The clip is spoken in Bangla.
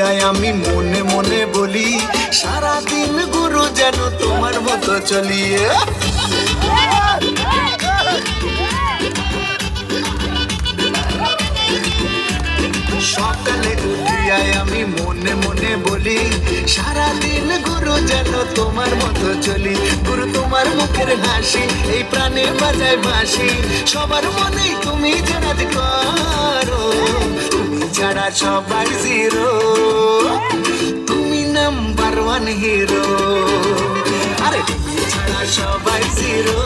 উঠিয়ায় আমি মনে মনে বলি সারাদিন গুরু যেন তোমার মতো চলিয়ে। সকালে উঠিয়ায় আমি মনে মনে বলি সারাদিন গুরু যেন তোমার মতো চলি। গুরু তোমার মুখের হাসি এই প্রাণে বাজায় বাঁশি, সবার মনে তুমি যেন করো, তুমি ছাড়া সবার জিরো, তুমি নাম্বার ওয়ান হিরো, আরে তুমি ছাড়া সবাই জিরো।